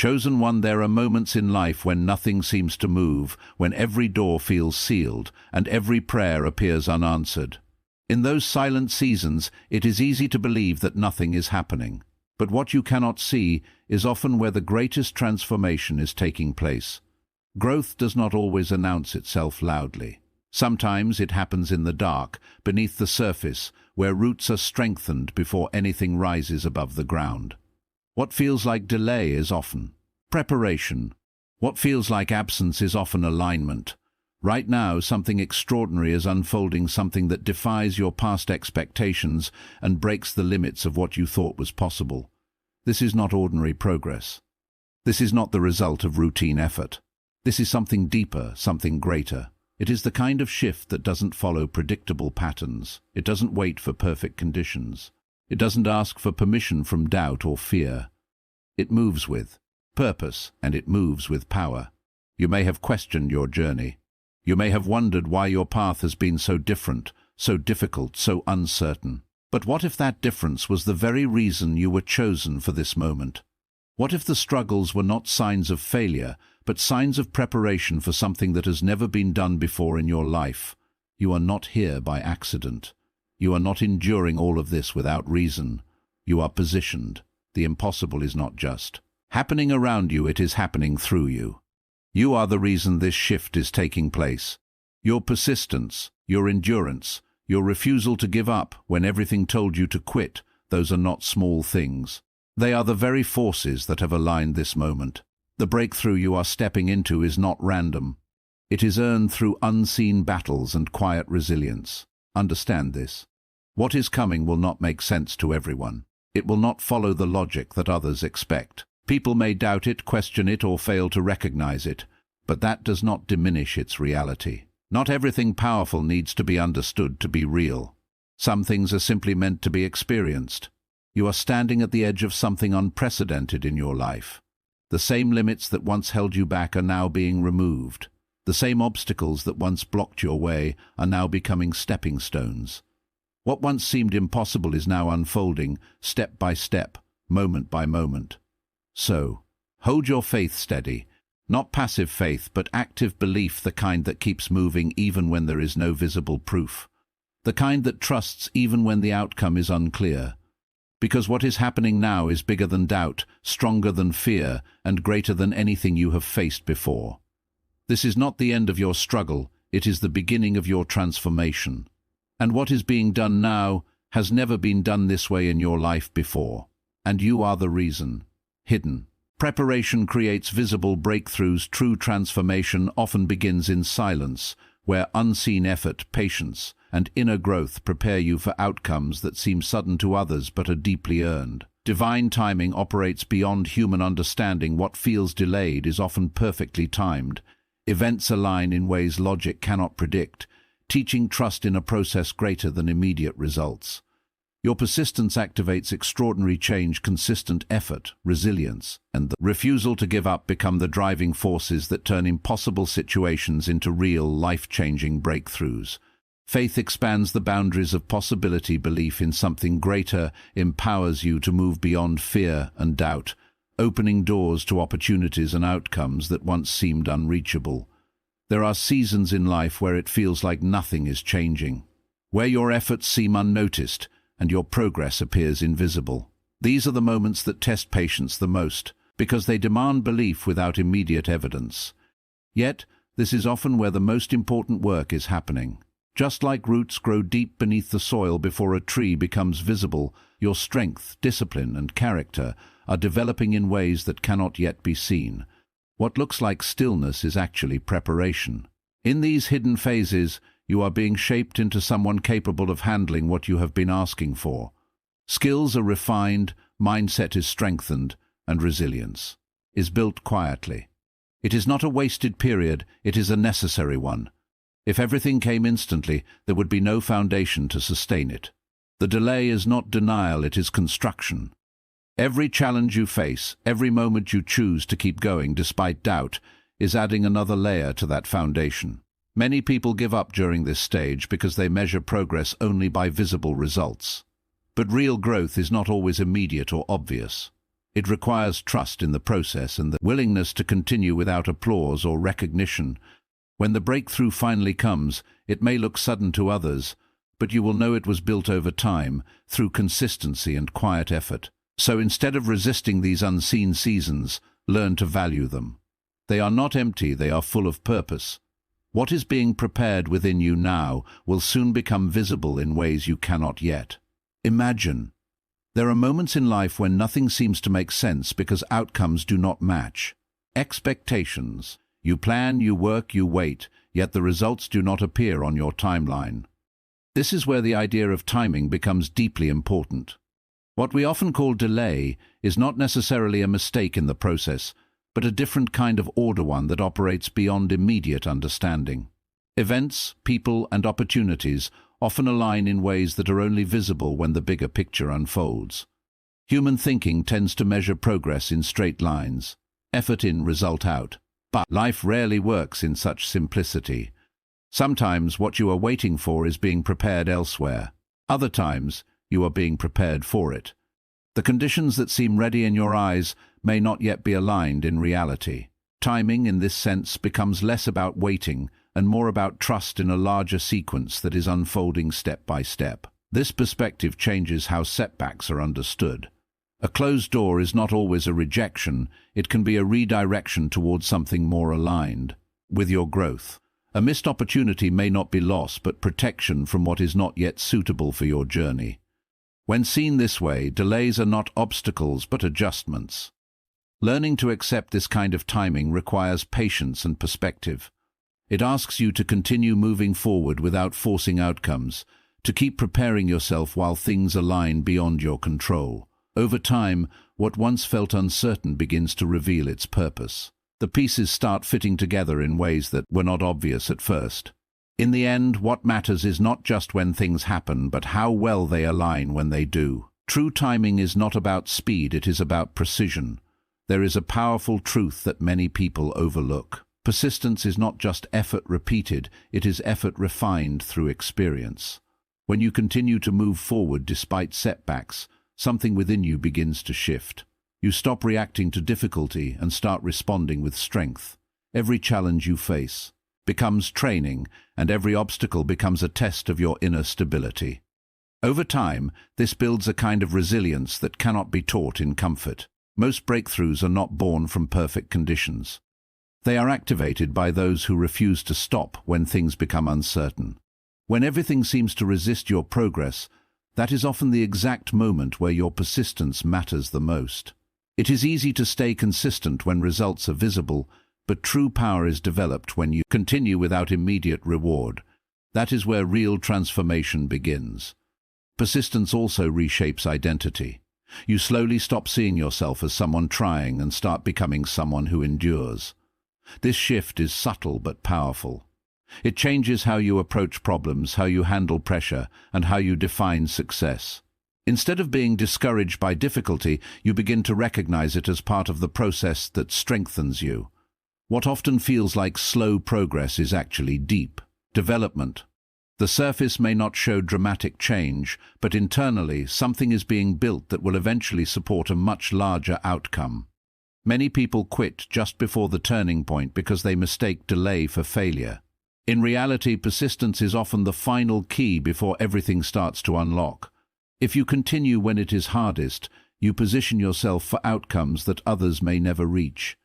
Chosen one, there are moments in life when nothing seems to move, when every door feels sealed and every prayer appears unanswered. In those silent seasons, it is easy to believe that nothing is happening. But what you cannot see is often where the greatest transformation is taking place. Growth does not always announce itself loudly. Sometimes it happens in the dark, beneath the surface, where roots are strengthened before anything rises above the ground. What feels like delay is often preparation. What feels like absence is often alignment. Right now, something extraordinary is unfolding, something that defies your past expectations and breaks the limits of what you thought was possible. This is not ordinary progress. This is not the result of routine effort. This is something deeper, something greater. It is the kind of shift that doesn't follow predictable patterns. It doesn't wait for perfect conditions. It doesn't ask for permission from doubt or fear. It moves with purpose, and it moves with power. You may have questioned your journey. You may have wondered why your path has been so different, so difficult, so uncertain. But what if that difference was the very reason you were chosen for this moment? What if the struggles were not signs of failure, but signs of preparation for something that has never been done before in your life? You are not here by accident. You are not enduring all of this without reason. You are positioned. The impossible is not just happening around you, it is happening through you. You are the reason this shift is taking place. Your persistence, your endurance, your refusal to give up when everything told you to quit, those are not small things. They are the very forces that have aligned this moment. The breakthrough you are stepping into is not random. It is earned through unseen battles and quiet resilience. Understand this. What is coming will not make sense to everyone. It will not follow the logic that others expect. People may doubt it, question it, or fail to recognize it, but that does not diminish its reality. Not everything powerful needs to be understood to be real. Some things are simply meant to be experienced. You are standing at the edge of something unprecedented in your life. The same limits that once held you back are now being removed. The same obstacles that once blocked your way are now becoming stepping stones. What once seemed impossible is now unfolding, step by step, moment by moment. So, hold your faith steady. Not passive faith, but active belief, the kind that keeps moving even when there is no visible proof. The kind that trusts even when the outcome is unclear. Because what is happening now is bigger than doubt, stronger than fear, and greater than anything you have faced before. This is not the end of your struggle, it is the beginning of your transformation. And what is being done now has never been done this way in your life before. And you are the reason. Hidden. Preparation creates visible breakthroughs. True transformation often begins in silence, where unseen effort, patience, and inner growth prepare you for outcomes that seem sudden to others but are deeply earned. Divine timing operates beyond human understanding. What feels delayed is often perfectly timed. Events align in ways logic cannot predict, teaching trust in a process greater than immediate results. Your persistence activates extraordinary change. Consistent effort, resilience, and the refusal to give up become the driving forces that turn impossible situations into real, life-changing breakthroughs. Faith expands the boundaries of possibility. Belief in something greater empowers you to move beyond fear and doubt, opening doors to opportunities and outcomes that once seemed unreachable. There are seasons in life where it feels like nothing is changing, where your efforts seem unnoticed and your progress appears invisible. These are the moments that test patience the most, because they demand belief without immediate evidence. Yet, this is often where the most important work is happening. Just like roots grow deep beneath the soil before a tree becomes visible, your strength, discipline, and character are developing in ways that cannot yet be seen. What looks like stillness is actually preparation. In these hidden phases, you are being shaped into someone capable of handling what you have been asking for. Skills are refined, mindset is strengthened, and resilience is built quietly. It is not a wasted period, it is a necessary one. If everything came instantly, there would be no foundation to sustain it. The delay is not denial, it is construction. Every challenge you face, every moment you choose to keep going despite doubt, is adding another layer to that foundation. Many people give up during this stage because they measure progress only by visible results. But real growth is not always immediate or obvious. It requires trust in the process and the willingness to continue without applause or recognition. When the breakthrough finally comes, it may look sudden to others, but you will know it was built over time, through consistency and quiet effort. So instead of resisting these unseen seasons, learn to value them. They are not empty, they are full of purpose. What is being prepared within you now will soon become visible in ways you cannot yet. Imagine. There are moments in life when nothing seems to make sense because outcomes do not match. Expectations. You plan, you work, you wait, yet the results do not appear on your timeline. This is where the idea of timing becomes deeply important. What we often call delay is not necessarily a mistake in the process, but a different kind of order, one that operates beyond immediate understanding. Events, people, and opportunities often align in ways that are only visible when the bigger picture unfolds. Human thinking tends to measure progress in straight lines, effort in, result out. But life rarely works in such simplicity. Sometimes what you are waiting for is being prepared elsewhere. Other times, you are being prepared for it. The conditions that seem ready in your eyes may not yet be aligned in reality. Timing, in this sense, becomes less about waiting and more about trust in a larger sequence that is unfolding step by step. This perspective changes how setbacks are understood. A closed door is not always a rejection, it can be a redirection towards something more aligned with your growth. A missed opportunity may not be loss, but protection from what is not yet suitable for your journey. When seen this way, delays are not obstacles but adjustments. Learning to accept this kind of timing requires patience and perspective. It asks you to continue moving forward without forcing outcomes, to keep preparing yourself while things align beyond your control. Over time, what once felt uncertain begins to reveal its purpose. The pieces start fitting together in ways that were not obvious at first. In the end, what matters is not just when things happen, but how well they align when they do. True timing is not about speed, it is about precision. There is a powerful truth that many people overlook. Persistence is not just effort repeated, it is effort refined through experience. When you continue to move forward despite setbacks, something within you begins to shift. You stop reacting to difficulty and start responding with strength. Every challenge you face becomes training, and every obstacle becomes a test of your inner stability. Over time, this builds a kind of resilience that cannot be taught in comfort. Most breakthroughs are not born from perfect conditions. They are activated by those who refuse to stop when things become uncertain. When everything seems to resist your progress, that is often the exact moment where your persistence matters the most. It is easy to stay consistent when results are visible, but true power is developed when you continue without immediate reward. That is where real transformation begins. Persistence also reshapes identity. You slowly stop seeing yourself as someone trying and start becoming someone who endures. This shift is subtle but powerful. It changes how you approach problems, how you handle pressure, and how you define success. Instead of being discouraged by difficulty, you begin to recognize it as part of the process that strengthens you. What often feels like slow progress is actually deep development. The surface may not show dramatic change, but internally something is being built that will eventually support a much larger outcome. Many people quit just before the turning point because they mistake delay for failure. In reality, persistence is often the final key before everything starts to unlock. If you continue when it is hardest, you position yourself for outcomes that others may never reach.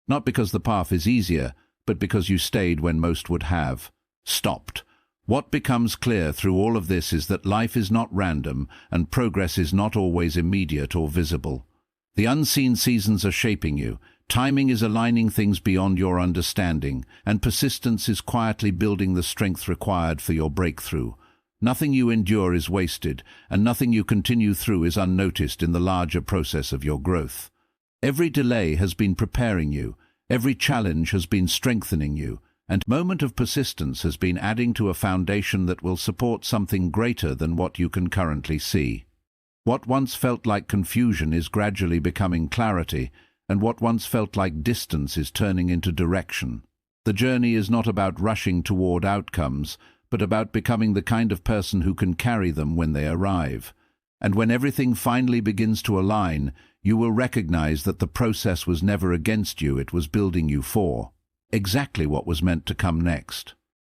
Not because the path is easier, but because you stayed when most would have stopped. What becomes clear through all of this is that life is not random and progress is not always immediate or visible. The unseen seasons are shaping you. Timing is aligning things beyond your understanding, and persistence is quietly building the strength required for your breakthrough. Nothing you endure is wasted, and nothing you continue through is unnoticed in the larger process of your growth. Every delay has been preparing you, every challenge has been strengthening you, and moment of persistence has been adding to a foundation that will support something greater than what you can currently see. What once felt like confusion is gradually becoming clarity, and what once felt like distance is turning into direction. The journey is not about rushing toward outcomes, but about becoming the kind of person who can carry them when they arrive. And when everything finally begins to align, you will recognize that the process was never against you, it was building you for exactly what was meant to come next.